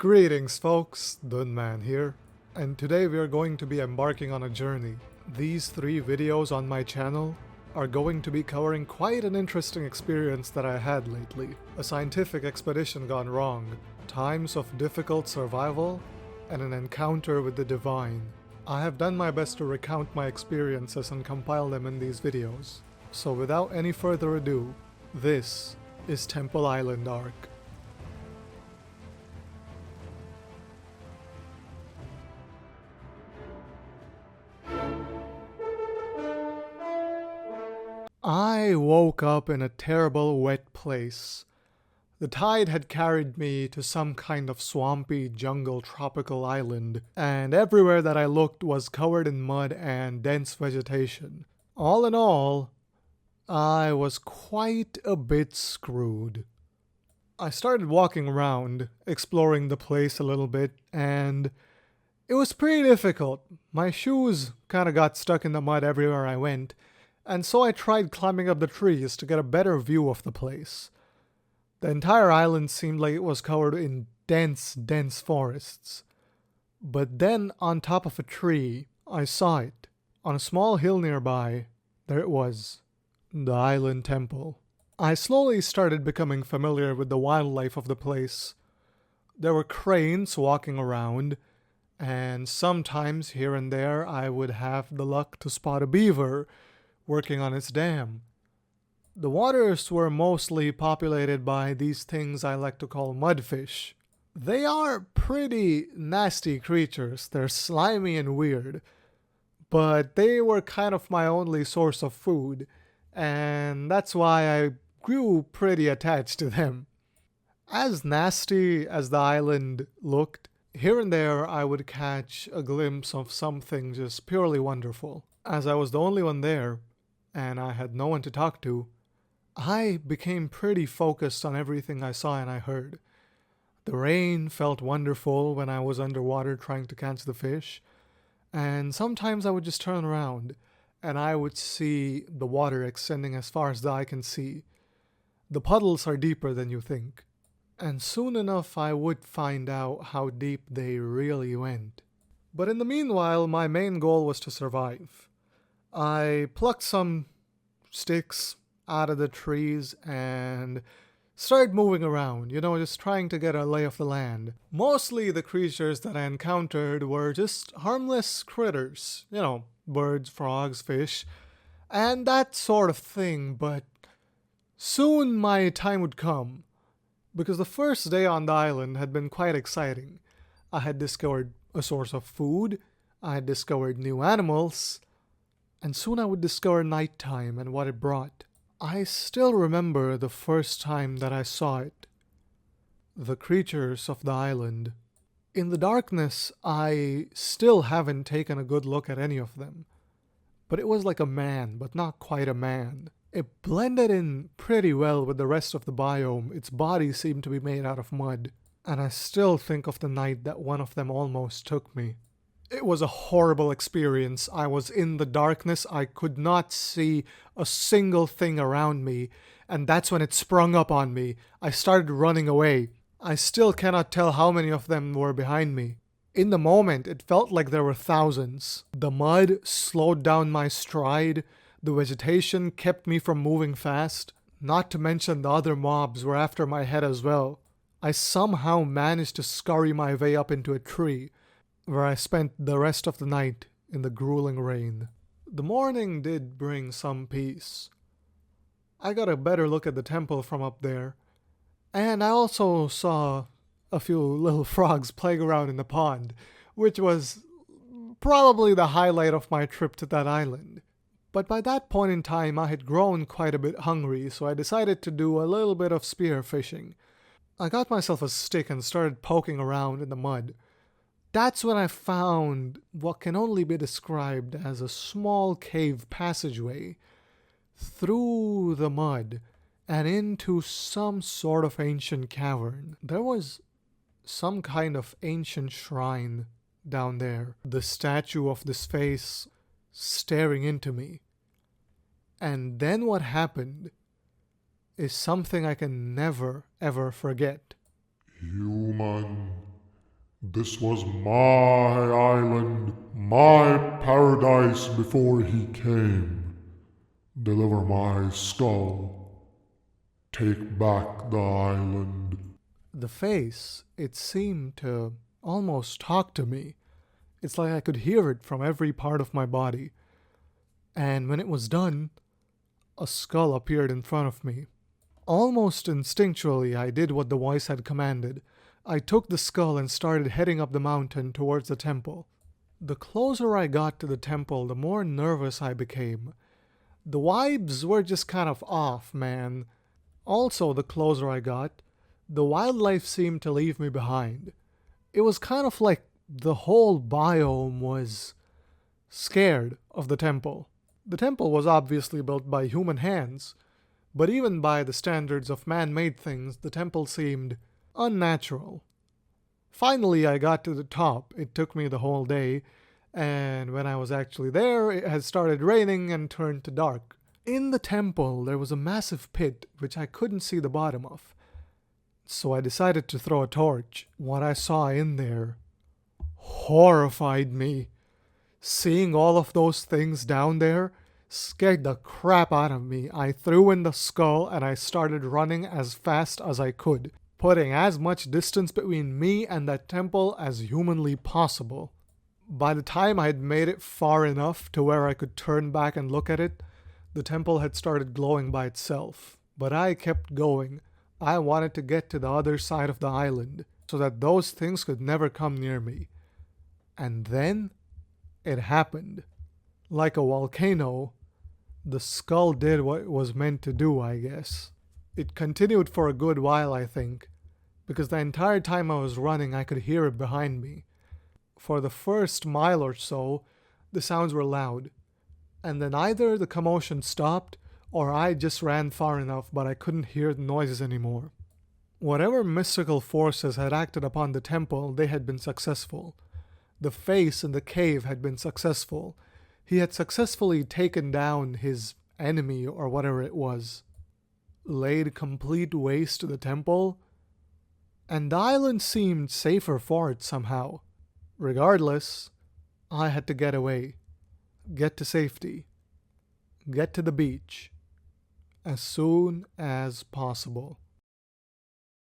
Greetings folks, Dunman here, and today we are going to be embarking on a journey. These 3 videos on my channel are going to be covering quite an interesting experience that I had lately. A scientific expedition gone wrong, times of difficult survival, and an encounter with the divine. I have done my best to recount my experiences and compile them in these videos. So without any further ado, this is Temple Island Arc. I woke up in a terrible wet place. The tide had carried me to some kind of swampy jungle tropical island, and everywhere that I looked was covered in mud and dense vegetation. All in all, I was quite a bit screwed. I started walking around, exploring the place a little bit, and it was pretty difficult. My shoes kind of got stuck in the mud everywhere I went, and so I tried climbing up the trees to get a better view of the place. The entire island seemed like it was covered in dense forests. But then on top of a tree, I saw it. On a small hill nearby, there it was, the island temple. I slowly started becoming familiar with the wildlife of the place. There were cranes walking around, and sometimes here and there I would have the luck to spot a beaver working on its dam. The waters were mostly populated by these things I like to call mudfish. They are pretty nasty creatures. They're slimy and weird, but they were kind of my only source of food, and that's why I grew pretty attached to them. As nasty as the island looked, here and there I would catch a glimpse of something just purely wonderful. As I was the only one there, and I had no one to talk to, I became pretty focused on everything I saw and I heard. The rain felt wonderful when I was underwater trying to catch the fish, and sometimes I would just turn around and I would see the water extending as far as the eye can see. The puddles are deeper than you think, and soon enough I would find out how deep they really went. But in the meanwhile, my main goal was to survive. I plucked some sticks out of the trees and started moving around, just trying to get a lay of the land. Mostly the creatures that I encountered were just harmless critters, birds, frogs, fish, and that sort of thing, but soon my time would come, because the first day on the island had been quite exciting. I had discovered a source of food, I had discovered new animals, and soon I would discover nighttime and what it brought. I still remember the first time that I saw it. The creatures of the island. In the darkness, I still haven't taken a good look at any of them. But it was like a man, but not quite a man. It blended in pretty well with the rest of the biome. Its body seemed to be made out of mud. And I still think of the night that one of them almost took me. It was a horrible experience. I was in the darkness. I could not see a single thing around me. And that's when it sprung up on me. I started running away. I still cannot tell how many of them were behind me. In the moment, it felt like there were thousands. The mud slowed down my stride. The vegetation kept me from moving fast. Not to mention the other mobs were after my head as well. I somehow managed to scurry my way up into a tree, where I spent the rest of the night in the grueling rain. The morning did bring some peace. I got a better look at the temple from up there, and I also saw a few little frogs playing around in the pond, which was probably the highlight of my trip to that island. But by that point in time, I had grown quite a bit hungry, so I decided to do a little bit of spear fishing. I got myself a stick and started poking around in the mud. That's when I found what can only be described as a small cave passageway through the mud and into some sort of ancient cavern. There was some kind of ancient shrine down there. The statue of this face staring into me. And then what happened is something I can never ever forget. Human This was my island, my paradise before he came. Deliver my skull. Take back the island. The face, it seemed to almost talk to me. It's like I could hear it from every part of my body. And when it was done, a skull appeared in front of me. Almost instinctually, I did what the voice had commanded. I took the skull and started heading up the mountain towards the temple. The closer I got to the temple, the more nervous I became. The vibes were just kind of off, man. Also, the closer I got, the wildlife seemed to leave me behind. It was kind of like the whole biome was scared of the temple. The temple was obviously built by human hands, but even by the standards of man-made things, the temple seemed unnatural. Finally, I got to the top. It took me the whole day, and when I was actually there, it had started raining and turned to dark. In the temple, there was a massive pit which I couldn't see the bottom of. So I decided to throw a torch. What I saw in there horrified me. Seeing all of those things down there scared the crap out of me. I threw in the skull and I started running as fast as I could, putting as much distance between me and that temple as humanly possible. By the time I had made it far enough to where I could turn back and look at it, the temple had started glowing by itself. But I kept going. I wanted to get to the other side of the island so that those things could never come near me. And then it happened. Like a volcano, the skull did what it was meant to do, I guess. It continued for a good while, I think, because the entire time I was running, I could hear it behind me. For the first mile or so, the sounds were loud, and then either the commotion stopped or I just ran far enough, but I couldn't hear the noises anymore. Whatever mystical forces had acted upon the temple, they had been successful. The face in the cave had been successful. He had successfully taken down his enemy or whatever it was, laid complete waste to the temple, and the island seemed safer for it somehow. Regardless, I had to get away, get to safety, get to the beach as soon as possible.